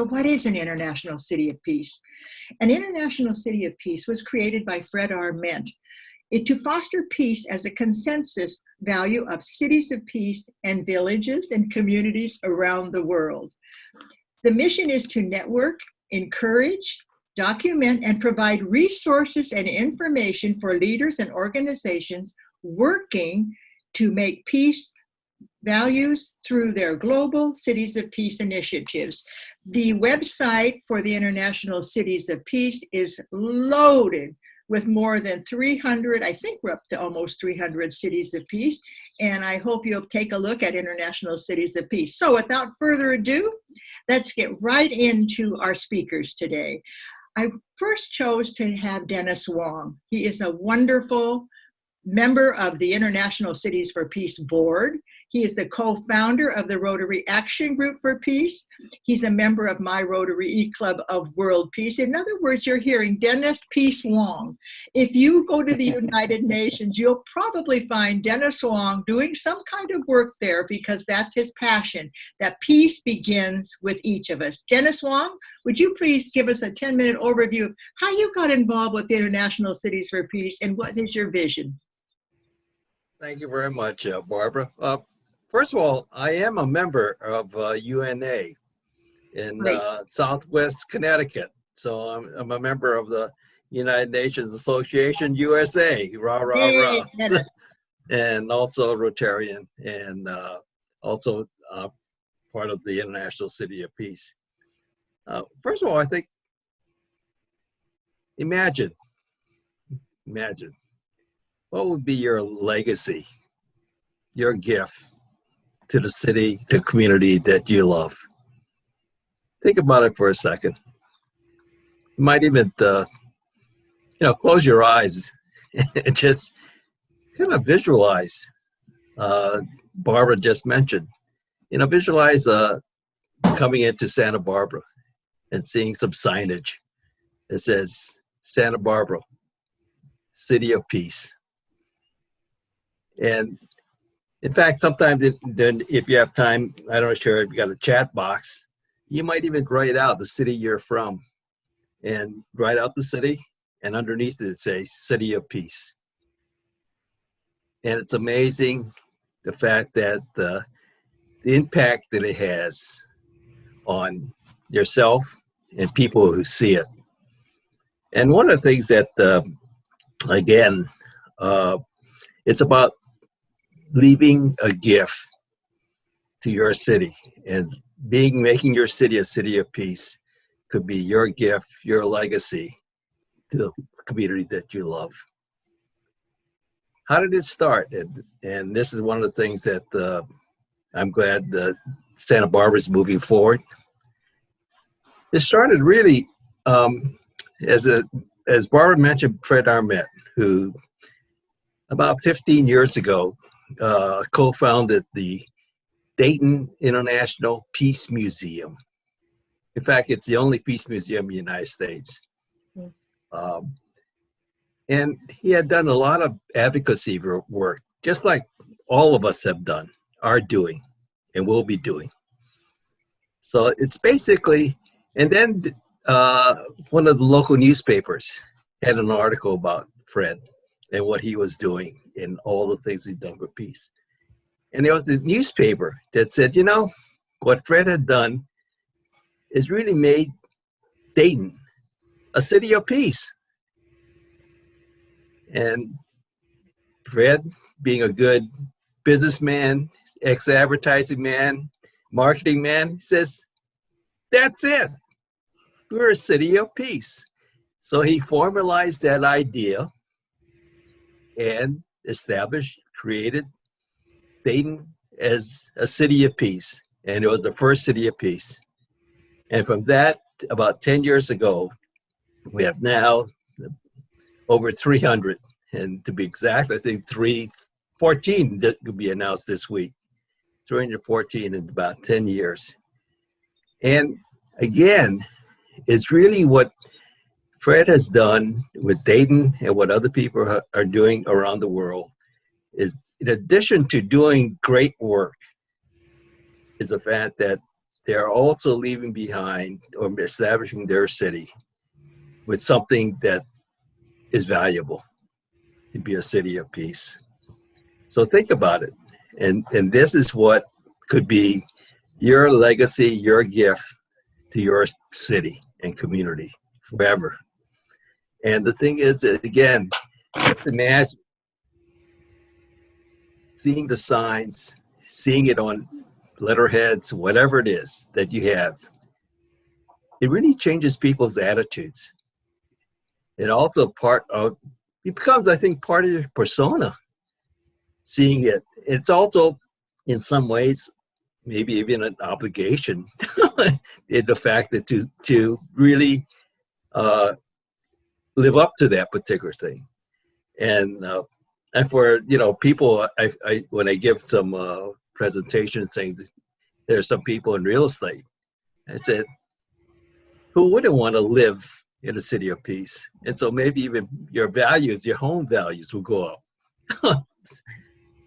So what is an International City of Peace? An International City of Peace was created by Fred Arment to foster peace as a consensus value of cities of peace and villages and communities around the world. The mission is to network, encourage, document, and provide resources and information for leaders and organizations working to make peace values through their global Cities of Peace initiatives. The website for the International Cities of Peace is loaded with more than 300, I think we're up to almost 300 cities of peace, and I hope you'll take a look at International Cities of Peace. So without further ado, let's get right into our speakers today. I first chose to have Dennis Wong. He is a wonderful member of the International Cities for Peace Board. He is the co-founder of the Rotary Action Group for Peace. He's a member of My Rotary E-Club of World Peace. In other words, you're hearing Dennis Peace Wong. If you go to the United Nations, you'll probably find Dennis Wong doing some kind of work there because that's his passion, that peace begins with each of us. Dennis Wong, would you please give us a 10-minute overview of how you got involved with the International Cities for Peace and what is your vision? Thank you very much, Barbara. First of all, I am a member of UNA in Southwest Connecticut. So I'm a member of the United Nations Association USA, rah, rah, rah. And also Rotarian, and also part of the International City of Peace. First of all, I think, imagine, what would be your legacy, your gift to the city, the community that you love? Think about it for a second. You might even, close your eyes and just kind of visualize. Barbara just mentioned, visualize coming into Santa Barbara and seeing some signage that says Santa Barbara, City of Peace. And in fact, sometimes if you have time, I'm not sure if you got a chat box, you might even write out the city you're from and write out the city, and underneath it say City of Peace. And it's amazing the fact that the impact that it has on yourself and people who see it. And one of the things that, it's about leaving a gift to your city, and making your city a city of peace could be your gift, your legacy to the community that you love. How did it start? And this is one of the things that I'm glad that Santa Barbara is moving forward. It started really as Barbara mentioned, Fred Arment, who about 15 years ago co-founded the Dayton International Peace Museum. In fact, it's the only peace museum in the United States. And he had done a lot of advocacy work, just like all of us have done, are doing, and will be doing. So it's basically, and then one of the local newspapers had an article about Fred and what he was doing and all the things he'd done for peace. And there was the newspaper that said, what Fred had done is really made Dayton a city of peace. And Fred, being a good businessman, ex-advertising man, marketing man, says, that's it. We're a city of peace. So he formalized that idea and created Dayton as a city of peace. And it was the first city of peace. And from that, about 10 years ago, we have now over 300. And to be exact, I think 314 that could be announced this week. 314 in about 10 years. And again, it's really what Fred has done with Dayton and what other people are doing around the world is, in addition to doing great work, is the fact that they're also leaving behind or establishing their city with something that is valuable to be a city of peace. So think about it. And this is what could be your legacy, your gift to your city and community forever. And the thing is that, again, just imagine seeing the signs, seeing it on letterheads, whatever it is that you have. It really changes people's attitudes. It also it becomes, I think, part of your persona, seeing it. It's also, in some ways, maybe even an obligation in the fact that to really live up to that particular thing. And for, people, I when I give some presentation things, there's some people in real estate. I said, who wouldn't want to live in a city of peace? And so maybe even your values, your home values will go up.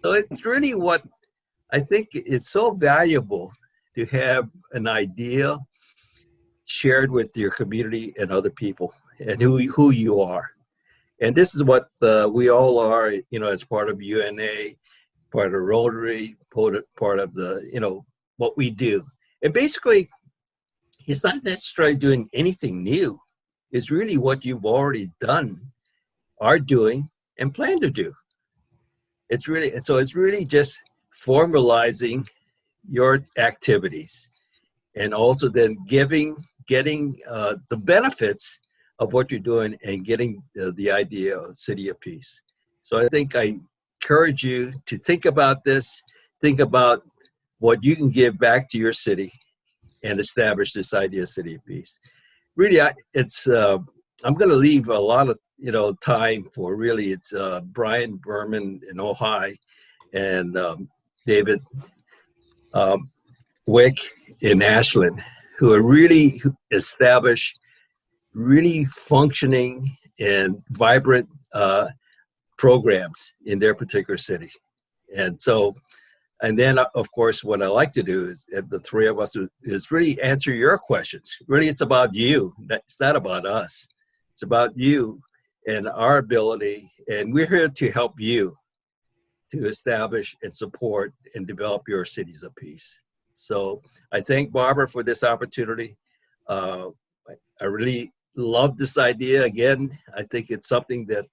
So it's really what I think it's so valuable to have an idea shared with your community and other people and who you are. And this is what we all are, as part of UNA, part of Rotary, part of the, what we do. And basically, it's not necessarily doing anything new. It's really what you've already done, are doing, and plan to do. It's really just formalizing your activities and also then getting the benefits of what you're doing and getting the idea of City of Peace. So I think I encourage you to think about this, think about what you can give back to your city and establish this idea of City of Peace. Really, I'm going to leave a lot of time for it's Brian Berman in Ojai and David Wick in Ashland, who are really established, really functioning and vibrant programs in their particular city. And then, of course, what I like to do is, the three of us, is really answer your questions. Really, it's about you. It's not about us. It's about you and our ability. And we're here to help you to establish and support and develop your cities of peace. So I thank Barbara for this opportunity. I really love this idea. Again, I think it's something that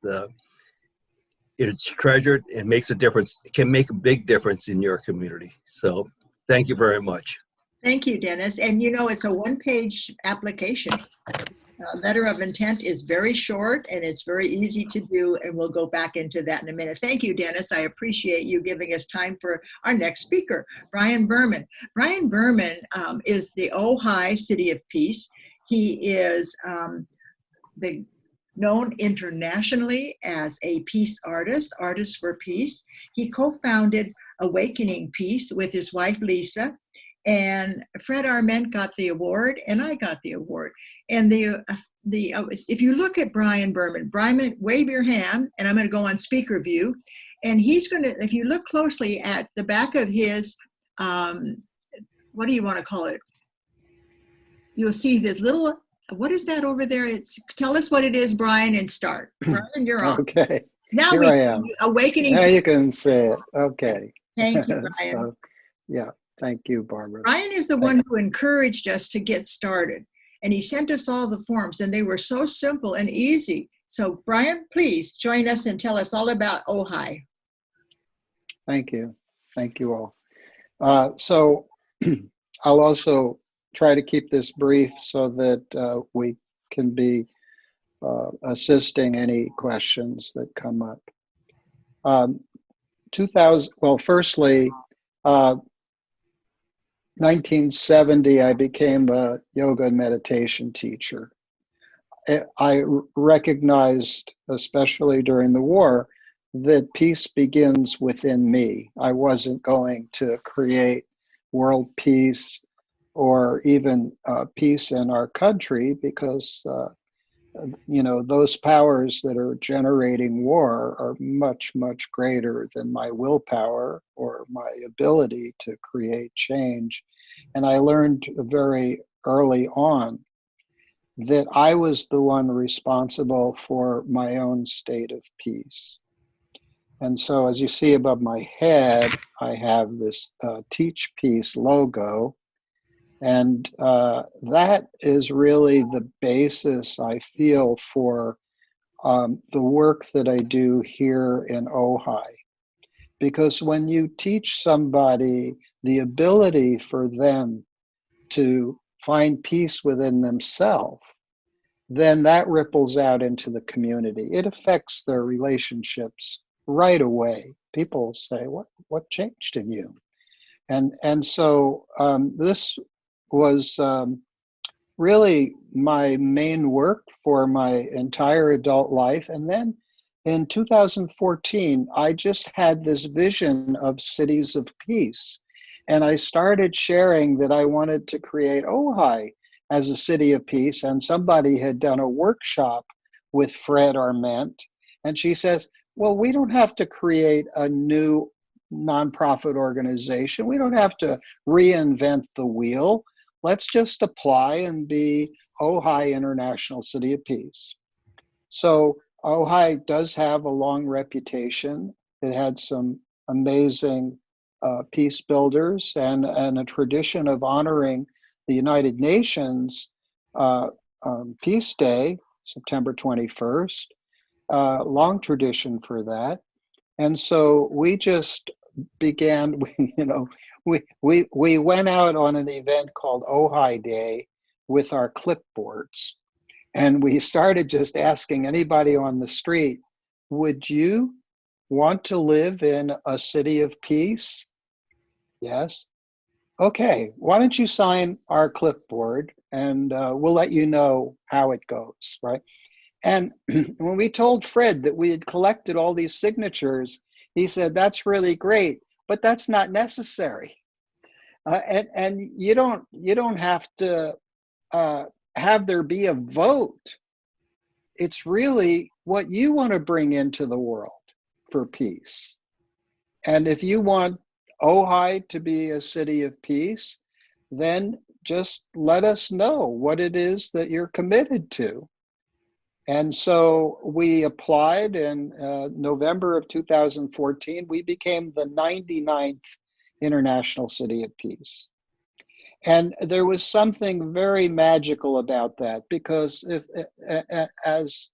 it's treasured and makes a difference. It can make a big difference in your community. So thank you very much. Thank you, Dennis. And it's a one-page application. Letter of intent is very short and it's very easy to do, and we'll go back into that in a minute. Thank you, Dennis. I appreciate you giving us time for our next speaker, Brian Berman. Brian Berman is the Ojai City of Peace. He is known internationally as a peace artist for peace. He co-founded Awakening Peace with his wife, Lisa, and Fred Arment got the award, and I got the award. And if you look at Brian Berman, wave your hand, and I'm going to go on speaker view, and he's going to, if you look closely at the back of his, what do you want to call it? You'll see this little, what is that over there? Tell us what it is, Brian, and start. Brian, you're on. Okay. Now Here I am. Awakening. Now you can say it. Okay. Thank you, Brian. So, yeah. Thank you, Barbara. Brian is the one who encouraged us to get started, and he sent us all the forms, and they were so simple and easy. So, Brian, please join us and tell us all about Ojai. Thank you. Thank you all. So I'll also try to keep this brief so that we can be assisting any questions that come up. Firstly, 1970, I became a yoga and meditation teacher. I recognized, especially during the war, that peace begins within me. I wasn't going to create world peace or even peace in our country because, those powers that are generating war are much, much greater than my willpower or my ability to create change And I learned very early on that I was the one responsible for my own state of peace. And so, as you see above my head, I have this Teach Peace logo. And that is really the basis, I feel, for the work that I do here in Ojai. Because when you teach somebody the ability for them to find peace within themselves, then that ripples out into the community. It affects their relationships right away. People say, what changed in you? And so this was really my main work for my entire adult life. And then in 2014, I just had this vision of cities of peace. And I started sharing that I wanted to create Ojai as a city of peace. And somebody had done a workshop with Fred Arment. And she says, well, we don't have to create a new nonprofit organization. We don't have to reinvent the wheel. Let's just apply and be Ojai International City of Peace. So Ojai does have a long reputation. It had some amazing peace builders and a tradition of honoring the United Nations Peace Day, September 21st. Long tradition for that. And so we just began, we went out on an event called Ojai Day with our clipboards. And we started just asking anybody on the street, would you want to live in a city of peace? Yes. Okay, why don't you sign our clipboard and we'll let you know how it goes, right? And when we told Fred that we had collected all these signatures, he said, that's really great, but that's not necessary. And you don't have to have there be a vote. It's really what you want to bring into the world for peace. And if you want Ojai to be a city of peace, then just let us know what it is that you're committed to. And so we applied in November of 2014. We became the 99th International City of Peace. And there was something very magical about that because, as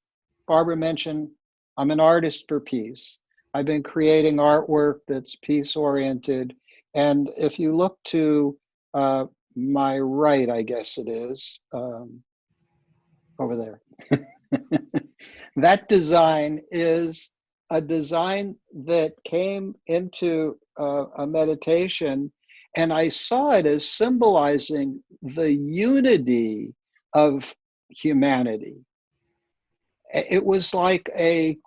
Barbara mentioned, I'm an artist for peace. I've been creating artwork that's peace-oriented. And if you look to my right, I guess it is, over there. That design is a design that came into a meditation, and I saw it as symbolizing the unity of humanity. It was like a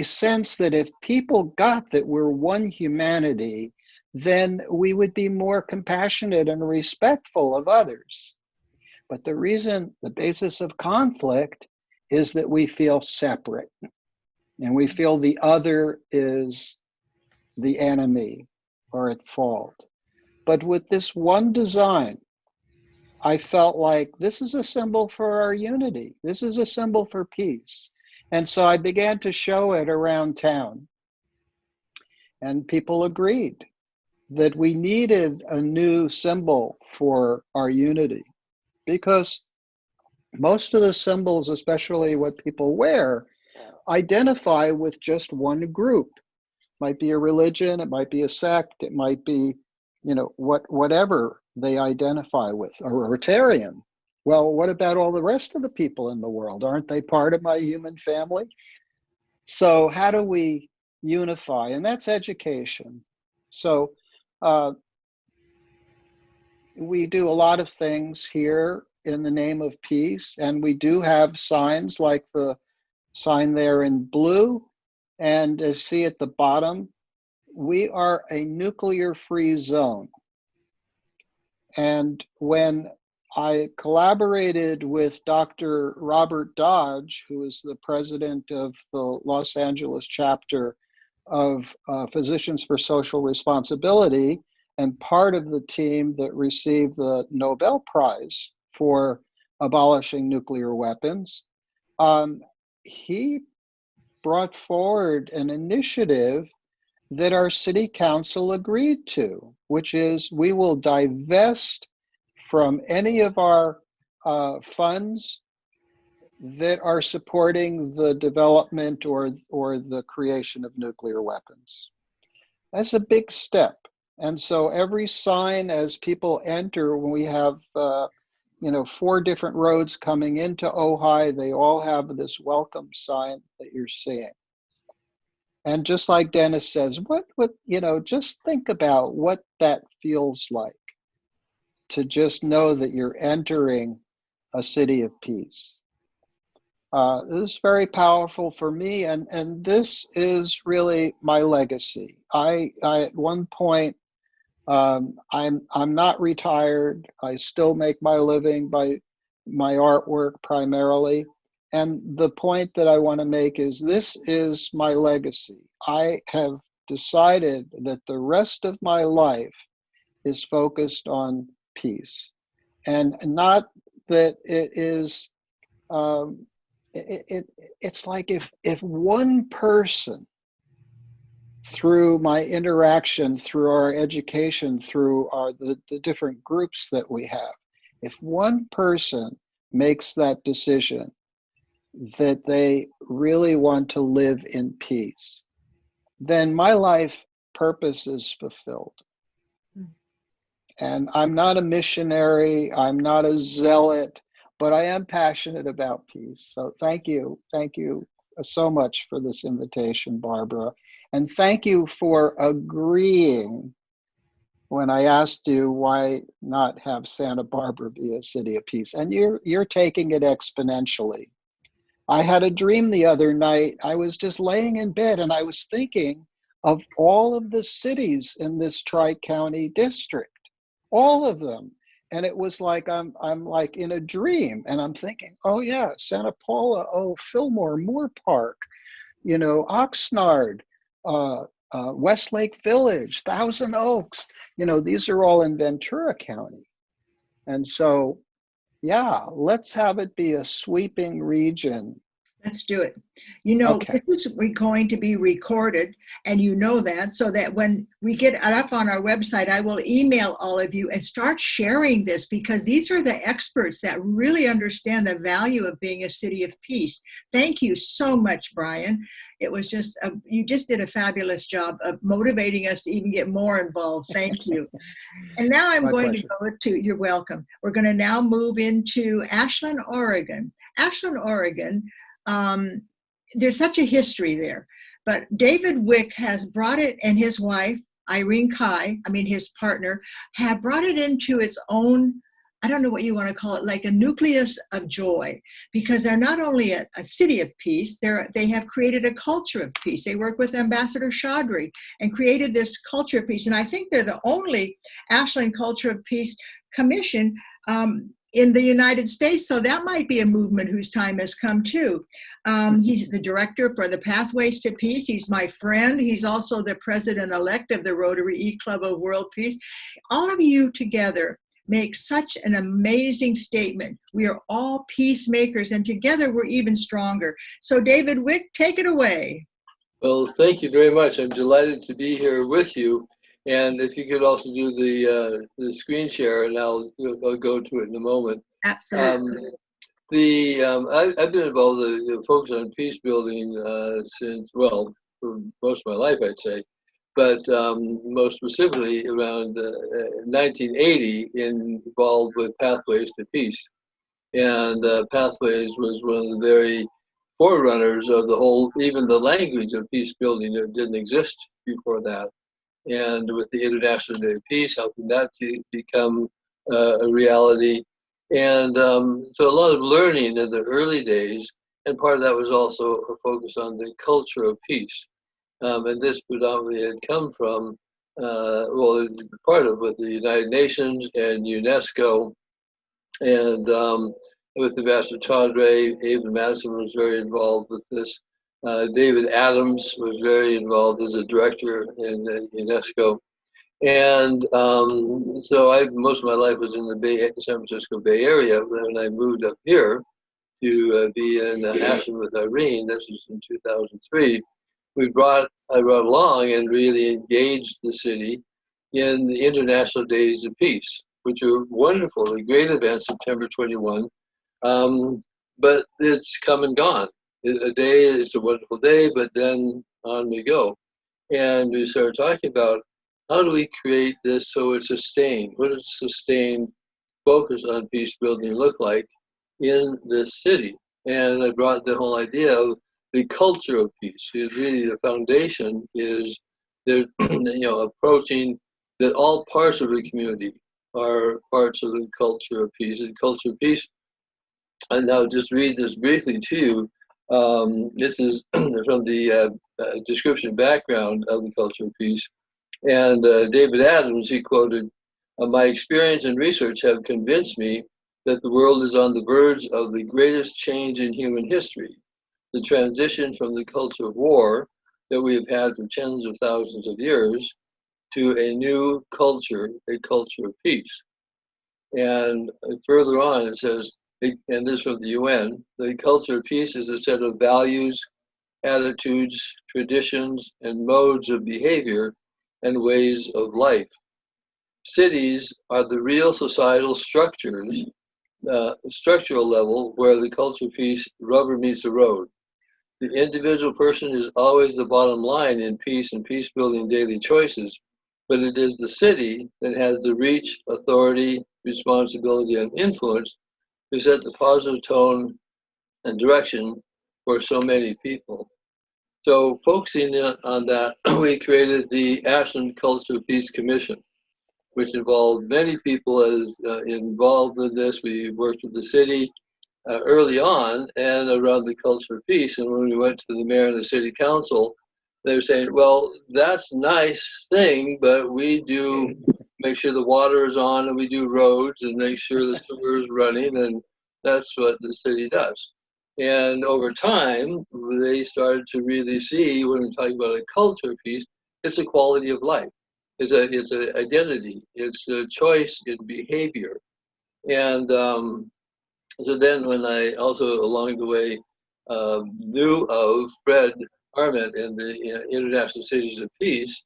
sense that if people got that we're one humanity, then we would be more compassionate and respectful of others. But the basis of conflict is that we feel separate and we feel the other is the enemy or at fault. But with this one design, I felt like this is a symbol for our unity. This is a symbol for peace. And so I began to show it around town. And people agreed that we needed a new symbol for our unity because most of the symbols, especially what people wear, identify with just one group. It might be a religion, it might be a sect, it might be, whatever they identify with, a Rotarian. Well, what about all the rest of the people in the world? Aren't they part of my human family? So how do we unify? And that's education. So we do a lot of things here in the name of peace, and we do have signs like the sign there in blue, and as you see at the bottom, we are a nuclear-free zone. And when I collaborated with Dr. Robert Dodge, who is the president of the Los Angeles chapter of Physicians for Social Responsibility, and part of the team that received the Nobel Prize for abolishing nuclear weapons, he brought forward an initiative that our city council agreed to, which is we will divest from any of our funds that are supporting the development or the creation of nuclear weapons. That's a big step. And so every sign as people enter, when we have 4 different roads coming into Ojai, they all have this welcome sign that you're seeing. And just like Dennis says, just think about what that feels like to just know that you're entering a city of peace. This is very powerful for me, and this is really my legacy. I at one point, I'm not retired. I still make my living by my artwork primarily. And the point that I want to make is this is my legacy. I have decided that the rest of my life is focused on peace, and not that it is. It's like if one person, through my interaction, through our education, through the different groups that we have, if one person makes that decision that they really want to live in peace, then my life purpose is fulfilled. And I'm not a missionary, I'm not a zealot, but I am passionate about peace. So thank you so much for this invitation, Barbara. And thank you for agreeing when I asked you why not have Santa Barbara be a city of peace. And you're taking it exponentially. I had a dream the other night. I was just laying in bed and I was thinking of all of the cities in this Tri-County district, all of them. And it was like I'm like in a dream, and I'm thinking, oh yeah, Santa Paula, oh Fillmore, Moore Park, Oxnard, Westlake Village, Thousand Oaks, these are all in Ventura County. And so, yeah, let's have it be a sweeping region. Let's do it. Okay. This is going to be recorded, and that, so that when we get it up on our website, I will email all of you and start sharing this, because these are the experts that really understand the value of being a city of peace. Thank you so much, Brian. It was just, you just did a fabulous job of motivating us to even get more involved. Thank you. And now I'm going to go to, you're welcome. We're going to now move into Ashland, Oregon. Ashland, Oregon, there's such a history there, but David Wick has brought it, and his wife, Irene Kai, his partner, have brought it into its own, I don't know what you want to call it, like a nucleus of joy, because they're not only a city of peace, they have created a culture of peace. They work with Ambassador Chaudhry and created this culture of peace. And I think they're the only Ashland Culture of Peace Commission in the United States, so that might be a movement whose time has come too. He's the director for the Pathways to Peace. He's my friend. He's also the president-elect of the Rotary E-Club of World Peace. All of you together make such an amazing statement. We are all peacemakers, and together we're even stronger. So David Wick, take it away. Well, thank you very much. I'm delighted to be here with you. And if you could also do the screen share, and I'll go to it in a moment. Absolutely. I've been involved in the focus on peace building since, well, for most of my life, I'd say, but most specifically around 1980, involved with Pathways to Peace. And Pathways was one of the very forerunners of the whole, even the language of peace building that didn't exist before that. And with the International Day of Peace, helping that to become a reality. And so a lot of learning in the early days, and part of that was also a focus on the culture of peace. And this predominantly had come from, part of with the United Nations and UNESCO, and with Ambassador Chaudhry. Even Madison was very involved with this. David Adams was very involved as a director in UNESCO. And so most of my life was in the San Francisco Bay Area. When I moved up here to be in Ashland with Irene, this was in 2003, I brought along and really engaged the city in the International Days of Peace, which were wonderful, a great event, September 21. But it's come and gone. It's a wonderful day, but then on we go. And we started talking about how do we create this so it's sustained? What does sustained focus on peace building look like in this city? And I brought the whole idea of the culture of peace. It's really the foundation is there, approaching that all parts of the community are parts of the culture of peace. And culture of peace, and I'll just read this briefly to you. This is from the description background of the culture of peace. And David Adams, he quoted, "My experience and research have convinced me that the world is on the verge of the greatest change in human history, the transition from the culture of war that we have had for tens of thousands of years to a new culture, a culture of peace." And further on it says, and this from the UN, the culture of peace is a set of values, attitudes, traditions, and modes of behavior and ways of life. Cities are the real societal structures, structural level where the culture of peace rubber meets the road. The individual person is always the bottom line in peace and peace building daily choices, but it is the city that has the reach, authority, responsibility, and influence to set the positive tone and direction for so many people. So focusing on that, we created the Ashland Culture of Peace Commission, which involved many people as involved in this. We worked with the city early on and around the culture of peace. And when we went to the mayor and the city council, they were saying, well, that's a nice thing, but we do make sure the water is on and we do roads and make sure the sewer is running, and that's what the city does. And over time, they started to really see, when we're talking about a culture of peace, it's a quality of life. It's an identity. It's a choice in behavior. And so then when I also along the way knew of Fred Arment and the International Cities of Peace,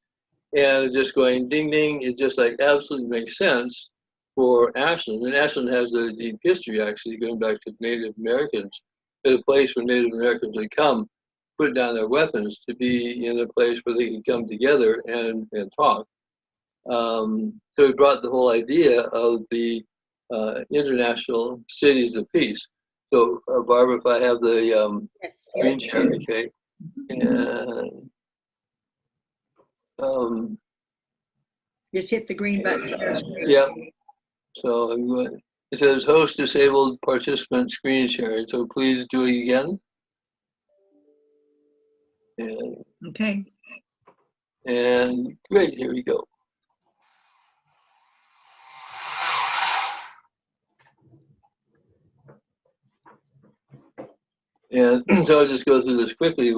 and just going ding ding, it just like absolutely makes sense for Ashland. And Ashland has a deep history actually going back to Native Americans. It's a place where Native Americans would come, put down their weapons to be in a place where they could come together and talk. So we brought the whole idea of the International Cities of Peace. So Barbara, if I have the screen share, okay. And just hit the green button. Yeah. So I'm going. It says host disabled participant screen sharing. So please do it again. And, Okay. And great. Here we go. And so I'll just go through this quickly.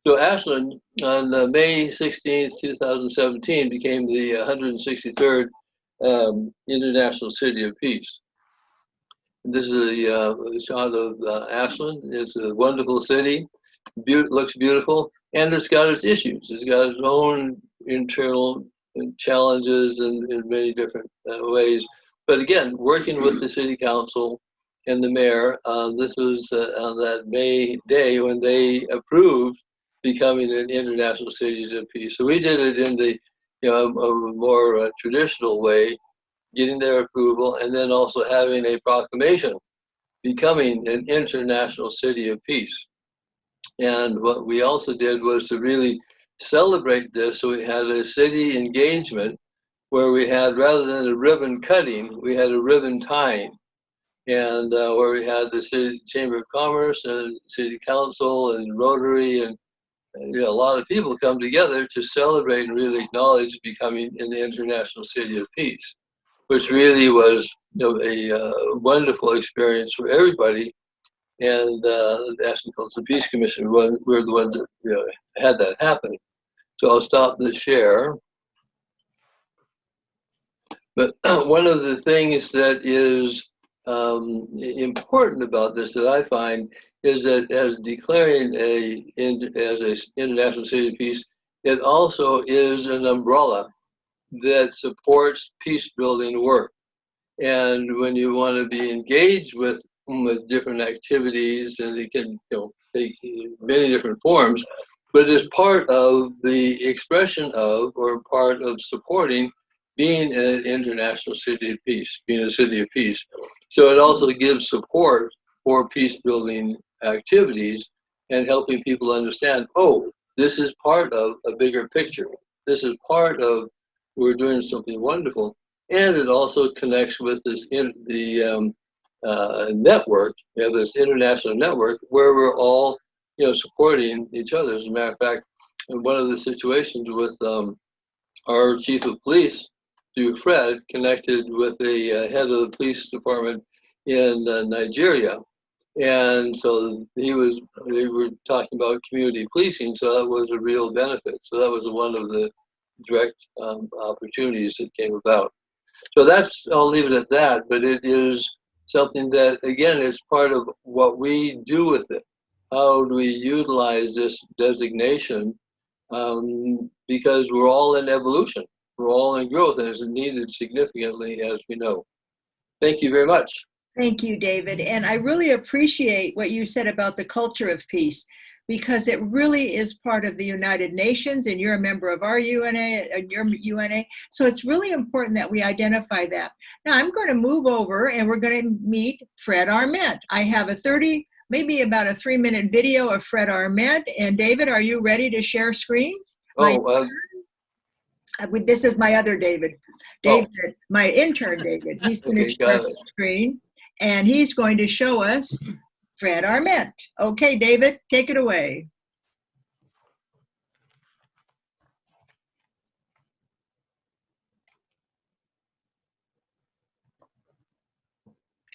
So Ashland on May 16th, 2017 became the 163rd International City of Peace. And this is a shot of Ashland. It's a wonderful city, looks beautiful, and it's got its issues. It's got its own internal challenges in many different ways. But again, working with the city council and the mayor, this was on that May day when they approved becoming an International Cities of Peace. So we did it in the a more traditional way, getting their approval, and then also having a proclamation becoming an International City of Peace. And what we also did was to really celebrate this. So we had a city engagement where we had, rather than a ribbon cutting, we had a ribbon tying. And where we had the City Chamber of Commerce and City Council and Rotary and a lot of people come together to celebrate and really acknowledge becoming an International City of Peace, which really was a wonderful experience for everybody. And the Ashland Culture Peace Commission, we're the ones that had that happen. So I'll stop the share. But one of the things that is important about this that I find is that as declaring as an international city of peace, it also is an umbrella that supports peace building work. And when you want to be engaged with different activities, and it can take many different forms, but it's part of the expression of, or part of supporting, being an international city of peace, being a city of peace. So it also gives support for peace building activities and helping people understand, oh, this is part of a bigger picture. This is part of, we're doing something wonderful. And it also connects with this network. We have this international network where we're all, supporting each other. As a matter of fact, in one of the situations with our chief of police, through Fred, connected with the head of the police department in Nigeria. And so they were talking about community policing, so that was a real benefit. So that was one of the direct opportunities that came about. So I'll leave it at that, but it is something that, again, is part of what we do with it. How do we utilize this designation? Because we're all in evolution. We're all in growth, and it's needed significantly, as we know. Thank you very much. Thank you, David. And I really appreciate what you said about the culture of peace, because it really is part of the United Nations, and you're a member of our UNA, and your UNA. So it's really important that we identify that. Now I'm going to move over and we're going to meet Fred Arment. I have maybe about a 3-minute video of Fred Arment. And David, are you ready to share screen? This is my other David. David, my intern David. He's going to share the screen. And he's going to show us Fred Arment. Okay, David, take it away.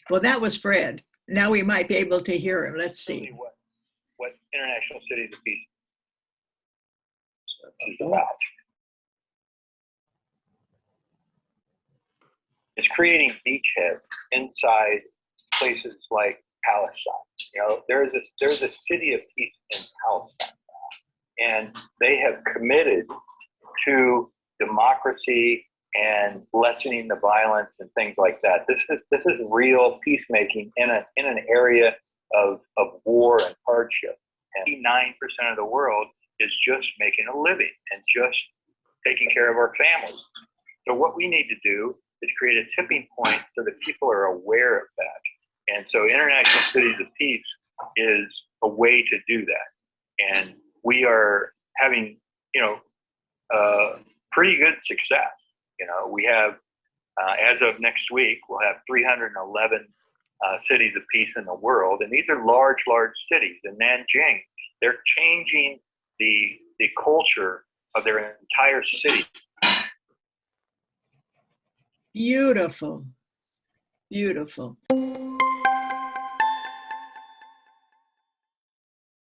Well, that was Fred. Now we might be able to hear him. Let's see. What International Cities of Peace is about. It's creating beachheads inside places like Palestine. There's a city of peace in Palestine, and they have committed to democracy and lessening the violence and things like that. This is real peacemaking in an area of war and hardship. And 99% of the world is just making a living and just taking care of our families. So what we need to do is create a tipping point so that people are aware of that. And so International Cities of Peace is a way to do that. And we are having, pretty good success. We have, as of next week, we'll have 311 cities of peace in the world. And these are large cities. In Nanjing, they're changing the culture of their entire city. Beautiful. Beautiful.